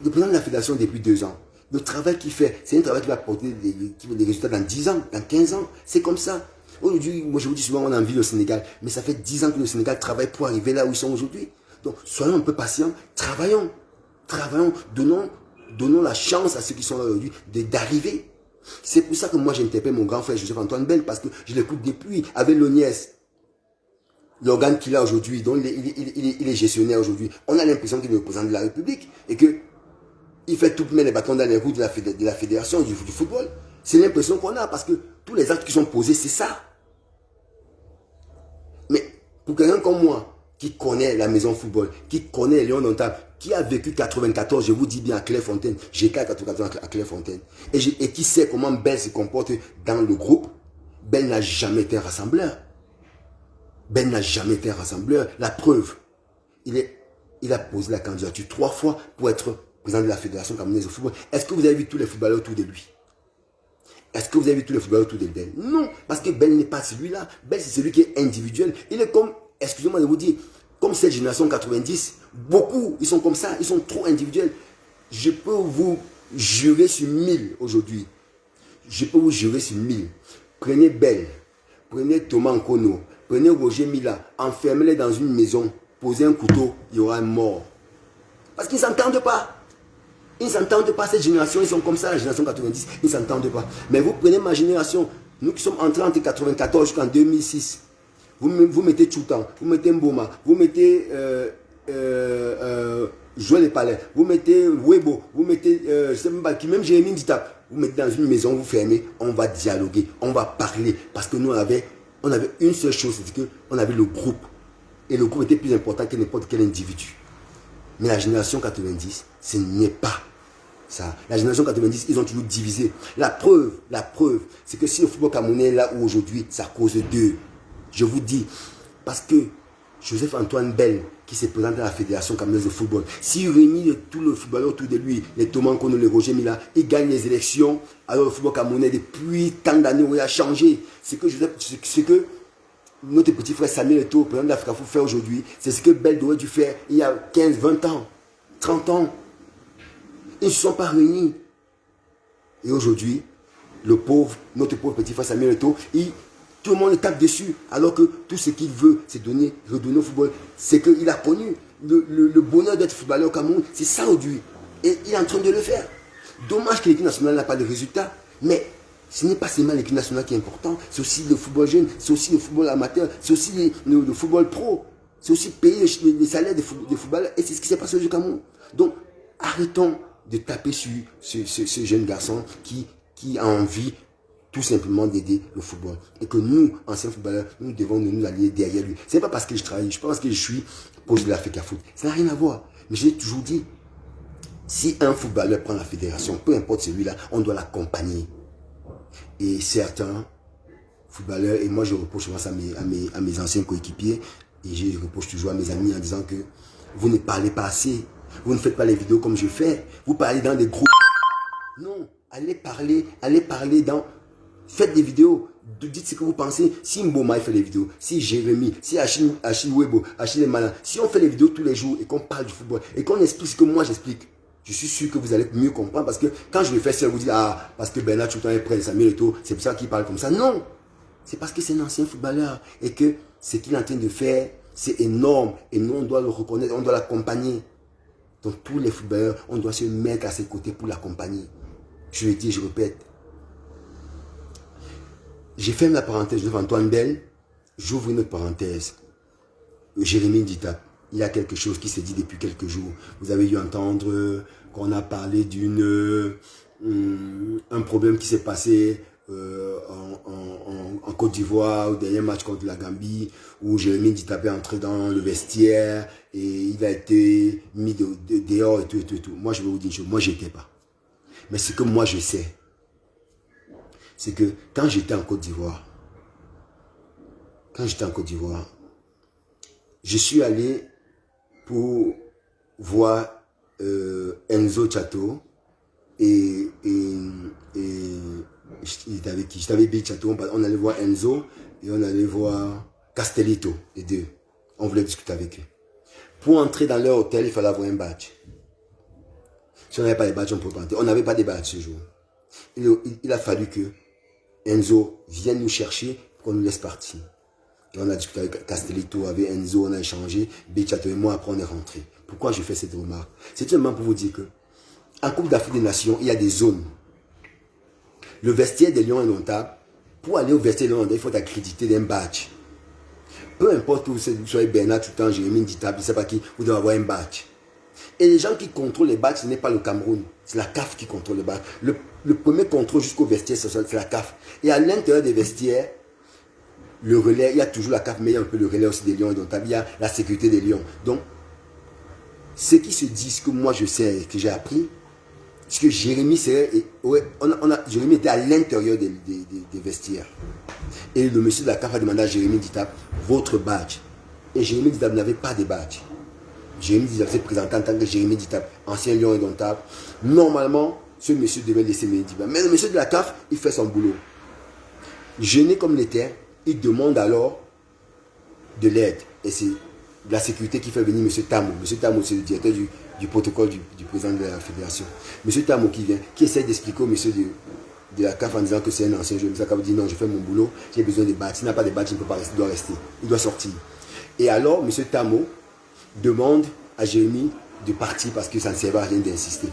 Le président de la fédération, depuis 2 ans, le travail qu'il fait, c'est un travail qui va porter des résultats dans 10 ans, dans 15 ans. C'est comme ça. Aujourd'hui, moi je vous dis souvent, on envie le Sénégal, mais ça fait 10 ans que le Sénégal travaille pour arriver là où ils sont aujourd'hui. Donc, soyons un peu patients, travaillons, donnons la chance à ceux qui sont là aujourd'hui d'arriver. C'est pour ça que moi j'interpelle mon grand frère Joseph-Antoine Bell, parce que je l'écoute depuis, avec l'ONIES, l'organe qu'il a aujourd'hui, dont il est gestionnaire aujourd'hui. On a l'impression qu'il est le président de la République et qu'il fait tout mettre les bâtons dans les roues de la fédération du football. C'est l'impression qu'on a, parce que tous les actes qui sont posés, c'est ça. Mais pour quelqu'un comme moi, qui connaît la maison football, qui connaît Léon Dontab, qui a vécu 94, je vous dis bien, à Clairefontaine, j'ai 94 à Clairefontaine, et qui sait comment Ben se comporte dans le groupe, Ben n'a jamais été un rassembleur. Ben n'a jamais été un rassembleur. La preuve, il a posé la candidature 3 fois pour être président de la Fédération camerounaise de football. Est-ce que vous avez vu tous les footballeurs autour de lui? Est-ce que vous avez vu tous les footballeurs autour de Ben? Non, parce que Ben n'est pas celui-là. Ben, c'est celui qui est individuel. Il est comme, excusez-moi de vous dire, comme cette génération 90, beaucoup, ils sont comme ça, ils sont trop individuels. Je peux vous jurer sur 1000 aujourd'hui. Je peux vous jurer sur 1000. Prenez Ben, prenez Thomas Nkono, prenez Roger Mila, enfermez-les dans une maison, posez un couteau, il y aura un mort. Parce qu'ils ne s'entendent pas. Ils ne s'entendent pas, cette génération, ils sont comme ça, la génération 90, ils ne s'entendent pas. Mais vous prenez ma génération, nous qui sommes entrés entre 94 jusqu'en 2006, vous mettez Tchoutan, vous mettez Mboma, vous mettez Joël et Palais, vous mettez Webo, vous mettez, je sais même pas qui, même Jérémy Ditap, vous mettez dans une maison, vous fermez, on va dialoguer, on va parler. Parce que nous, on avait une seule chose, c'est qu'on avait le groupe. Et le groupe était plus important que n'importe quel individu. Mais la génération 90, ce n'est pas ça. La génération 90, ils ont toujours divisé. La preuve, c'est que si le football camerounais est là où aujourd'hui, c'est à cause d'eux. Je vous dis, parce que Joseph-Antoine Bell, qui s'est présenté à la Fédération camerounaise de football, s'il réunit tout le footballeur autour de lui, les Thomas Nkono, les Roger Mila, il gagne les élections, alors le football camerounais, depuis tant d'années où il a changé, c'est que notre petit frère Samuel Eto'o, président de l'Africa, fait aujourd'hui, c'est ce que Bell aurait dû faire il y a 15, 20 ans, 30 ans. Ils ne se sont pas réunis. Et aujourd'hui, notre pauvre petit frère Samuel Eto'o, tout le monde le tape dessus, alors que tout ce qu'il veut, c'est redonner au football. C'est qu'il a connu le bonheur d'être footballeur au Cameroun. C'est ça aujourd'hui. Et il est en train de le faire. Dommage que l'équipe nationale n'a pas de résultats. Mais ce n'est pas seulement l'équipe nationale qui est important. C'est aussi le football jeune, c'est aussi le football amateur, c'est aussi le football pro. C'est aussi payer les salaires des footballeurs. Et c'est ce qui s'est passé au Cameroun. Donc, arrêtons de taper sur ce jeune garçon qui a envie tout simplement d'aider le football. Et que nous, anciens footballeurs, nous devons nous allier derrière lui. Ce n'est pas parce que je travaille, je pense que je suis coach de l'Africa Foot. Ça n'a rien à voir. Mais j'ai toujours dit, si un footballeur prend la fédération, peu importe celui-là, on doit l'accompagner. Et certains footballeurs, et moi je reproche ça à mes anciens coéquipiers, et je reproche toujours à mes amis en disant que vous ne parlez pas assez. Vous ne faites pas les vidéos comme je fais. Vous parlez dans des groupes. Non, allez parler dans... Faites des vidéos, dites ce que vous pensez. Si Mboma fait les vidéos, si Jérémy, si Achille Webo, Achille Malin, si on fait les vidéos tous les jours et qu'on parle du football et qu'on explique ce que moi j'explique, je suis sûr que vous allez mieux comprendre parce que quand je le fais, ça vous dit, ah, parce que Bernard Tchoutan est prêt, Samuel Eto'o, c'est pour ça qu'il parle comme ça. Non, c'est parce que c'est un ancien footballeur et que ce qu'il est en train de faire, c'est énorme et nous on doit le reconnaître, on doit l'accompagner. Donc tous les footballeurs, on doit se mettre à ses côtés pour l'accompagner. Je le dis, je répète. J'ai fermé la parenthèse de Antoine Bell, j'ouvre une autre parenthèse. Jérémy Ditap, il y a quelque chose qui s'est dit depuis quelques jours. Vous avez dû entendre qu'on a parlé un problème qui s'est passé en Côte d'Ivoire, au dernier match contre la Gambie, où Jérémy Ditap est entré dans le vestiaire et il a été mis dehors et tout. Moi, je vais vous dire une chose, moi, je n'étais pas. Mais ce que moi, je sais, c'est que quand j'étais en Côte d'Ivoire, je suis allé pour voir Enzo Chato et j'étais avec qui? J'étais avec Bill Chato, on allait voir Enzo et on allait voir Castellito, les deux. On voulait discuter avec eux. Pour entrer dans leur hôtel, il fallait avoir un badge. Si on n'avait pas de badge, on ne pouvait pas entrer. On n'avait pas de badge ce jour. Il a fallu que Enzo vienne nous chercher pour qu'on nous laisse partir. Et on a discuté avec Castellito, avec Enzo, on a échangé, Béchato et moi, après on est rentré. Pourquoi je fais cette remarque? C'est seulement pour vous dire que en Coupe d'Afrique des Nations, il y a des zones. Le vestiaire des Lions Indomptables, pour aller au vestiaire des Lions Indomptables, il faut être accrédité d'un badge. Peu importe où vous soyez Bernard Tchoutan, Jérémy Ditap, je ne sais pas qui, vous devez avoir un badge. Et les gens qui contrôlent les badges, ce n'est pas le Cameroun. C'est la CAF qui contrôle les badges. Le premier contrôle jusqu'au vestiaire, c'est la CAF. Et à l'intérieur des vestiaires, le relais, il y a toujours la CAF, mais il y a un peu le relais aussi des Lions. Donc, il y a la sécurité des Lions. Donc, ceux qui se disent que moi je sais, que j'ai appris, parce que Jérémy, Jérémy était à l'intérieur des vestiaires. Et le monsieur de la CAF a demandé à Jérémy Dita, votre badge. Et Jérémy Dita n'avait pas de badge. Jérémy Dita s'est présenté en tant que Jérémy Dita, ancien Lion indomptable. Normalement, ce monsieur devait laisser Médiba. Mais le monsieur de la CAF, il fait son boulot. Gêné comme l'était, il demande alors de l'aide. Et c'est la sécurité qui fait venir M. Tamo. M. Tamo, c'est le directeur du protocole du président de la fédération. M. Tamo qui vient, qui essaie d'expliquer au monsieur de la CAF en disant que c'est un ancien joueur. M. CAF dit non, je fais mon boulot, j'ai besoin de badge. S'il n'a pas de badge, il ne peut pas rester, il doit rester. Il doit sortir. Et alors, M. Tamo demande à Jérémy de partir parce que ça ne servait à rien d'insister.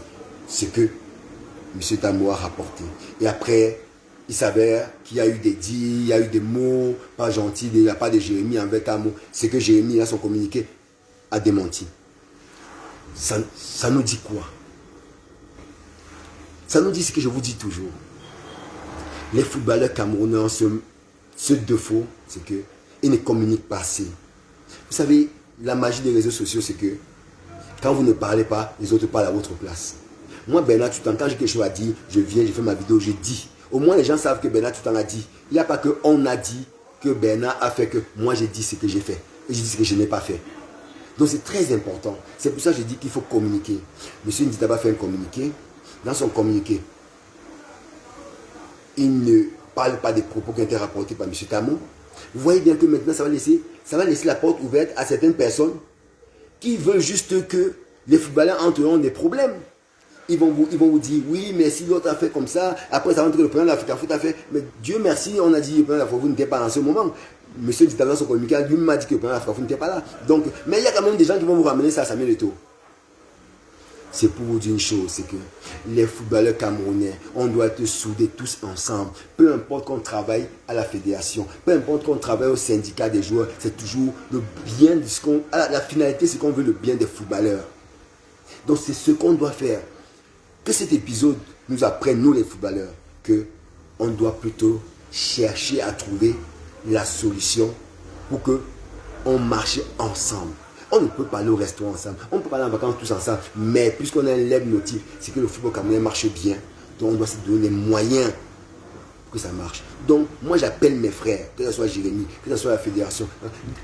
Ce que M. Tamo a rapporté. Et après, il s'avère qu'il y a eu des dits, il y a eu des mots pas gentils de la part de Jérémy envers Tamo. C'est que Jérémy, dans son communiqué, a démenti. Ça nous dit quoi? Ça nous dit ce que je vous dis toujours. Les footballeurs camerounais ont ce défaut, c'est qu'ils ne communiquent pas assez. Vous savez, la magie des réseaux sociaux, c'est que quand vous ne parlez pas, les autres parlent à votre place. Moi, Bernard Tutan, quand j'ai quelque chose à dire, je viens, je fais ma vidéo, je dis. Au moins, les gens savent que Bernard Tutan a dit. Il n'y a pas que on a dit que Bernard a fait que moi, j'ai dit ce que j'ai fait. Et j'ai dit ce que je n'ai pas fait. Donc, c'est très important. C'est pour ça que je dis qu'il faut communiquer. Monsieur Nditaba fait un communiqué. Dans son communiqué, il ne parle pas des propos qui ont été rapportés par M. Tamo. Vous voyez bien que maintenant, ça va laisser la porte ouverte à certaines personnes qui veulent juste que les footballeurs entreront des problèmes. Ils vont vous dire, oui, mais si l'autre a fait comme ça, après ça va entrer le président de l'Africa Foot a fait, mais Dieu merci, on a dit, le président de l'Africa Foot n'était pas là en ce moment. Monsieur dit dans son communiqué, lui m'a dit que le président de l'Africa Foot n'était pas là. Donc, mais il y a quand même des gens qui vont vous ramener ça à Samuel Eto'o. C'est pour vous dire une chose, c'est que les footballeurs camerounais, on doit être soudés tous ensemble. Peu importe qu'on travaille à la fédération, peu importe qu'on travaille au syndicat des joueurs, c'est toujours le bien de ce qu'on... La finalité, c'est qu'on veut le bien des footballeurs. Donc c'est ce qu'on doit faire. Que cet épisode nous apprenne, nous les footballeurs, qu'on doit plutôt chercher à trouver la solution pour qu'on marche ensemble. On ne peut pas aller au restaurant ensemble, on ne peut pas aller en vacances tous ensemble, mais puisqu'on a un lève motif, c'est que le football camerounais marche bien, donc on doit se donner les moyens pour que ça marche. Donc moi j'appelle mes frères, que ce soit Jérémy, que ce soit la fédération,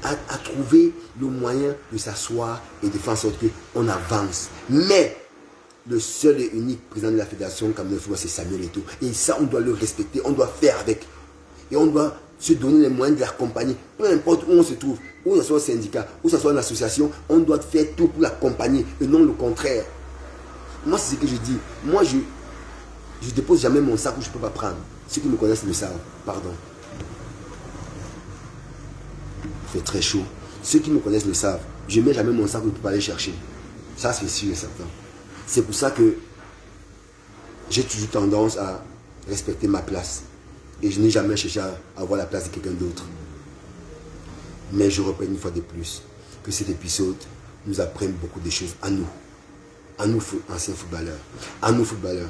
à trouver le moyen de s'asseoir et de faire en sorte qu'on avance. Mais le seul et unique président de la fédération camerounaise de football, c'est Samuel Eto'o. Et ça, on doit le respecter, on doit faire avec. Et on doit se donner les moyens de l'accompagner. Peu importe où on se trouve, où ce soit au syndicat, où ce soit une association, on doit faire tout pour l'accompagner et non le contraire. Moi, c'est ce que je dis. Moi, je ne dépose jamais mon sac où je ne peux pas prendre. Ceux qui me connaissent le savent. Pardon. Il fait très chaud. Ceux qui me connaissent le savent. Je ne mets jamais mon sac où je ne peux pas aller chercher. Ça, c'est sûr et certain. C'est pour ça que j'ai toujours tendance à respecter ma place. Et je n'ai jamais cherché à avoir la place de quelqu'un d'autre. Mais je répète une fois de plus que cet épisode nous apprenne beaucoup de choses à nous anciens footballeurs, à nous footballeurs,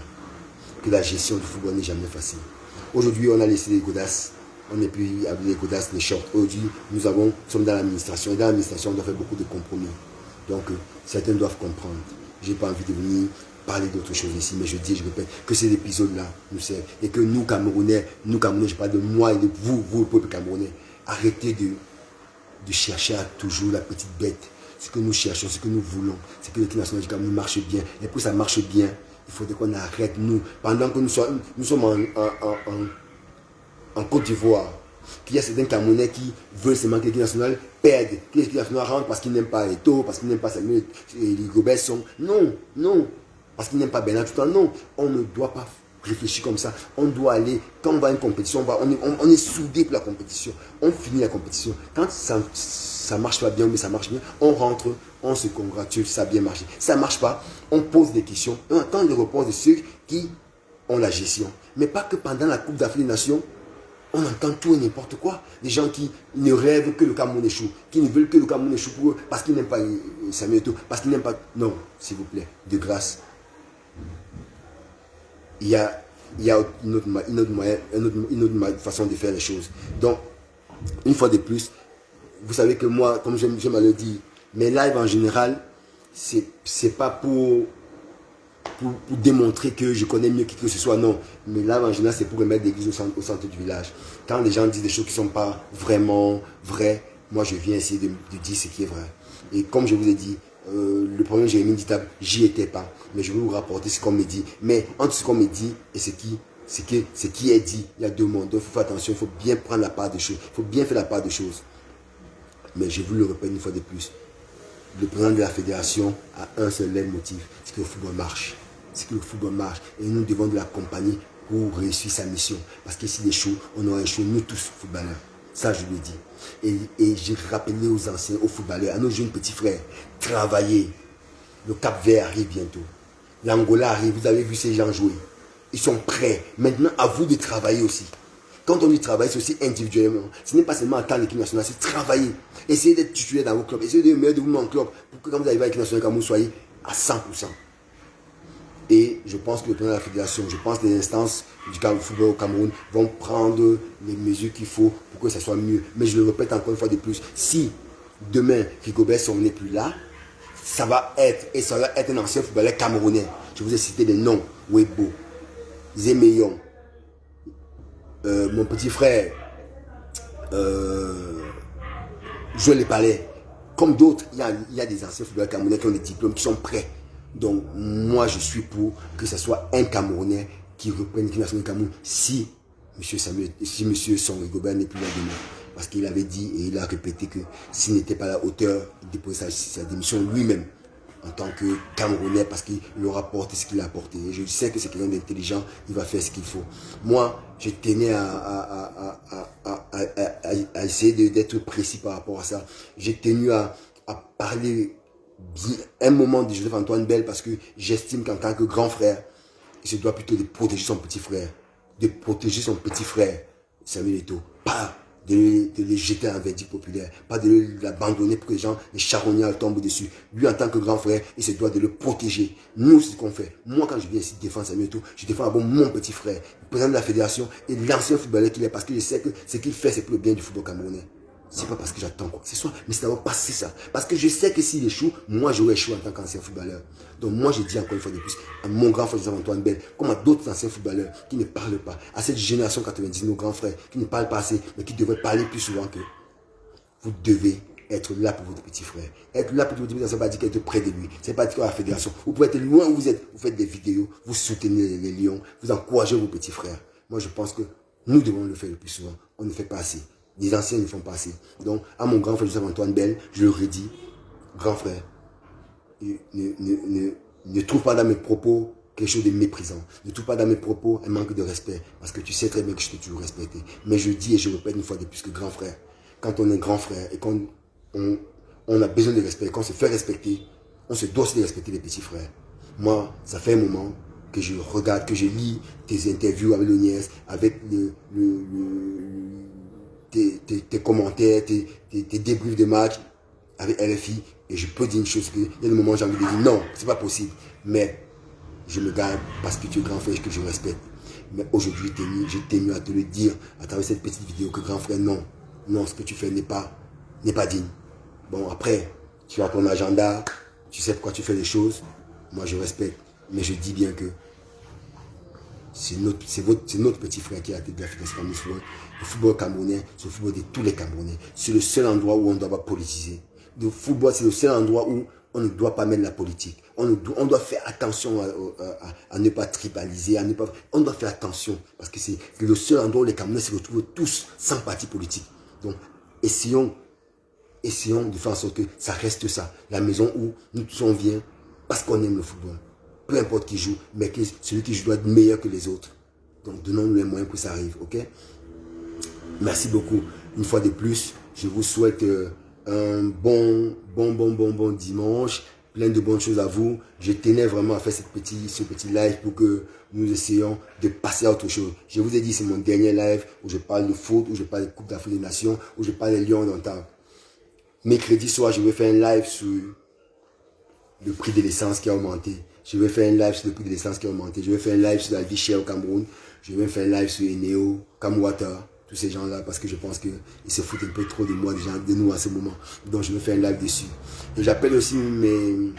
que la gestion du football n'est jamais facile. Aujourd'hui, on a laissé les godasses, on n'est plus avec les godasses, les shorts. Aujourd'hui, nous sommes dans l'administration. Et dans l'administration, on doit faire beaucoup de compromis. Donc, certains doivent comprendre. Je n'ai pas envie de venir parler d'autre chose ici, mais je répète, que cet épisode-là nous sert. Et que nous, Camerounais, je parle de moi et de vous, le peuple camerounais, arrêtez de chercher à toujours la petite bête. Ce que nous cherchons, ce que nous voulons, c'est que l'équipe nationale du Cameroun marche bien. Et pour que ça marche bien, il faudrait qu'on arrête, nous, pendant que nous sommes en Côte d'Ivoire, qu'il y a certains Camerounais qui veulent seulement que l'équipe nationale perde, que l'équipe nationale rentre parce qu'ils n'aiment pas Eto'o, parce qu'ils n'aiment pas Samuel et les Gobesson. Non, non. Parce qu'ils n'aiment pas Bernard Tutan. Non, on ne doit pas réfléchir comme ça. On doit aller, quand on va à une compétition, on est soudé pour la compétition. On finit la compétition. Quand ça marche pas bien, mais ça marche bien, on rentre, on se congratule, ça a bien marché. Ça ne marche pas, on pose des questions. Et on attend les réponses de ceux qui ont la gestion. Mais pas que pendant la Coupe d'Afrique des Nations, On entend tout et n'importe quoi. Des gens qui ne rêvent que le Cameroun échoue, qui ne veulent que le Cameroun échoue pour eux, parce qu'ils n'aiment pas Samuel Eto'o, parce qu'ils n'aiment pas... Non, s'il vous plaît, de grâce. Il y a une autre façon de faire les choses. Donc, une fois de plus, vous savez que moi, comme j'aime à le dire, mes lives en général, c'est pas pour démontrer que je connais mieux qui que ce soit, non. Mais là, en général, c'est pour remettre l'église au centre du village. Quand les gens disent des choses qui ne sont pas vraiment vraies, moi, je viens essayer de dire ce qui est vrai. Et comme je vous ai dit, le problème de Jérémie Nditabo, j'y étais pas. Mais je vais vous rapporter ce qu'on me dit. Mais entre ce qu'on me dit et ce qui est dit, il y a deux mondes. Donc, il faut faire attention, il faut bien prendre la part des choses. Il faut bien faire la part des choses. Mais je vous le répète une fois de plus. Le président de la fédération a un seul motif, c'est que le football marche. C'est que le football marche. Et nous devons de l'accompagner pour réussir sa mission. Parce que s'il échoue, on aura échoué, nous tous, footballeurs. Ça, je le dis. Et j'ai rappelé aux anciens, aux footballeurs, à nos jeunes petits frères, travaillez. Le Cap-Vert arrive bientôt. L'Angola arrive, vous avez vu ces gens jouer. Ils sont prêts. Maintenant, à vous de travailler aussi. Quand on dit travailler, c'est aussi individuellement. Ce n'est pas seulement attendre l'équipe nationale, c'est travailler. Essayez d'être titulaire dans vos clubs. Essayez de mettre de vous en club pour que quand vous arrivez à l'équipe nationale, vous soyez à 100%. Et je pense que le président de la fédération, je pense que les instances du football au Cameroun vont prendre les mesures qu'il faut pour que ça soit mieux. Mais je le répète encore une fois de plus, si demain Rigobert Song n'est plus là, ça va être un ancien footballeur camerounais. Je vous ai cité des noms: Webo, Zemeyon, mon petit frère, Joël Le Palais. Comme d'autres, il y a des anciens footballeurs camerounais qui ont des diplômes, qui sont prêts. Donc, moi, je suis pour que ce soit un Camerounais qui reprenne l'équipe nationale du Cameroun si M. Son Rigobert n'est plus là demain. Parce qu'il avait dit et il a répété que s'il n'était pas à la hauteur, il déposait sa démission lui-même en tant que Camerounais parce qu'il aura porté ce qu'il a apporté. Et je sais que c'est quelqu'un d'intelligent, il va faire ce qu'il faut. Moi, je tenais à essayer d'être précis par rapport à ça. J'ai tenu à parler un moment de Joseph-Antoine Bell parce que j'estime qu'en tant que grand frère, il se doit plutôt de protéger son petit frère. De protéger son petit frère, Samuel Eto'o. Pas de le jeter en verdict populaire. Pas de l'abandonner pour que les charognards tombent dessus. Lui, en tant que grand frère, il se doit de le protéger. Nous, c'est ce qu'on fait. Moi, quand je viens ici défendre Samuel Eto'o, je défends d'abord mon petit frère, le président de la fédération et l'ancien footballeur qu'il est, parce que je sais que ce qu'il fait, c'est pour le bien du football camerounais. C'est pas parce que j'attends quoi que ce soit, mais c'est d'abord passer ça. Parce que je sais que s'il échoue, moi j'aurais échoué en tant qu'ancien footballeur. Donc moi je dis encore une fois de plus à mon grand frère Joseph-Antoine Bell, comme à d'autres anciens footballeurs qui ne parlent pas, à cette génération 90, nos grands frères, qui ne parlent pas assez, mais qui devraient parler plus souvent que vous devez être là pour votre petit frère. Être là pour votre petit frère, ça ne veut pas dire qu'être près de lui. Ce n'est pas dire à la fédération. Vous pouvez être loin où vous êtes, vous faites des vidéos, vous soutenez les lions, vous encouragez vos petits frères. Moi je pense que nous devons le faire le plus souvent. On ne fait pas assez. Les anciens ne font pas assez. Donc, à mon grand frère Joseph-Antoine Bell, je le redis, grand frère, ne trouve pas dans mes propos quelque chose de méprisant. Ne trouve pas dans mes propos un manque de respect. Parce que tu sais très bien que je t'ai toujours respecté. Mais je dis et je répète une fois de plus que grand frère, quand on est grand frère et qu'on a besoin de respect, qu'on se fait respecter, on se doit aussi de respecter les petits frères. Moi, ça fait un moment que je regarde, que je lis tes interviews avec l'Oniès, avec tes commentaires, tes débriefs de match avec LFI, et je peux dire une chose, il y a des moments où j'ai envie de dire non, c'est pas possible, mais je me garde parce que tu es grand frère et que je respecte. Mais aujourd'hui, j'ai tenu à te le dire à travers cette petite vidéo que grand frère, non, ce que tu fais n'est pas digne. Bon, après, tu as ton agenda, tu sais pourquoi tu fais les choses, moi je respecte, mais je dis bien que c'est notre petit frère qui a été de la fédération camerounaise. Le football camerounais, c'est le football de tous les Camerounais. C'est le seul endroit où on ne doit pas politiser. Le football, c'est le seul endroit où on ne doit pas mettre la politique. On doit faire attention à ne pas tribaliser, on doit faire attention. Parce que c'est le seul endroit où les Camerounais se retrouvent tous sans parti politique. Donc, essayons de faire en sorte que ça reste ça. La maison où nous tous on vient parce qu'on aime le football. Peu importe qui joue, mais que celui qui joue doit être meilleur que les autres. Donc, donnons-nous les moyens pour que ça arrive, ok? Merci beaucoup. Une fois de plus, je vous souhaite un bon dimanche plein de bonnes choses à vous. Je tenais vraiment à faire ce petit live pour que nous essayions de passer à autre chose. Je vous ai dit, c'est mon dernier live où je parle de foot, où je parle de Coupe d'Afrique des Nations, où je parle des Lions indomptables. Mercredi soir, je vais faire un live sur le prix de l'essence qui a augmenté. Je vais faire un live sur le prix de l'essence qui a augmenté. Je vais faire un live sur la vie chère au Cameroun. Je vais faire un live sur Eneo, Kamwata, tous ces gens-là, parce que je pense qu'ils se foutent un peu trop de moi, de nous à ce moment. Donc je vais faire un live dessus. Et j'appelle aussi mes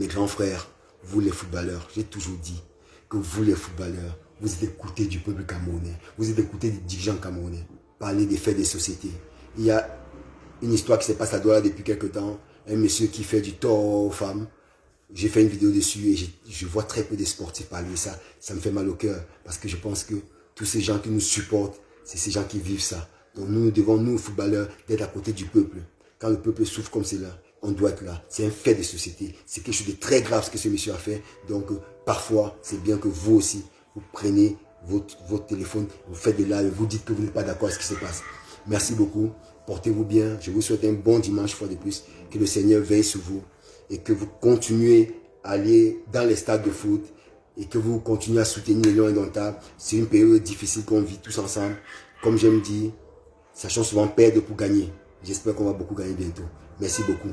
grands frères, vous les footballeurs. J'ai toujours dit que vous les footballeurs, vous êtes écoutés du peuple camerounais. Vous êtes écoutés des dirigeants camerounais. Parler des faits des sociétés. Il y a une histoire qui se passe à Douala depuis quelques temps. Un monsieur qui fait du tort aux femmes. J'ai fait une vidéo dessus et je vois très peu de sportifs parler de ça. Ça me fait mal au cœur parce que je pense que tous ces gens qui nous supportent, c'est ces gens qui vivent ça. Donc nous devons, nous footballeurs, d'être à côté du peuple. Quand le peuple souffre comme c'est là, on doit être là. C'est un fait de société. C'est quelque chose de très grave ce que ce monsieur a fait. Donc parfois, c'est bien que vous aussi, vous prenez votre téléphone, vous faites des lives, vous dites que vous n'êtes pas d'accord avec ce qui se passe. Merci beaucoup. Portez-vous bien. Je vous souhaite un bon dimanche, fois de plus. Que le Seigneur veille sur vous et que vous continuez à aller dans les stades de foot et que vous continuez à soutenir les Lions indomptables. C'est une période difficile qu'on vit tous ensemble. Comme j'aime dire, sachons souvent perdre pour gagner. J'espère qu'on va beaucoup gagner bientôt. Merci beaucoup.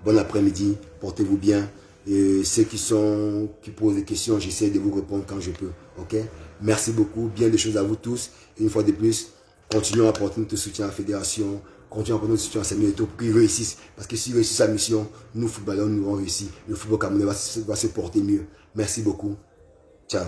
Bon après-midi. Portez-vous bien. Et ceux qui posent des questions, j'essaie de vous répondre quand je peux. Ok? Merci beaucoup. Bien des choses à vous tous. Et une fois de plus, continuons à apporter notre soutien à la fédération. Continuons à apporter notre soutien à Samuel Eto'o pour qu'ils réussissent. Parce que s'ils réussissent sa mission, nous, footballeurs, nous allons réussir. Le football camerounais va se porter mieux. Merci beaucoup. Ciao.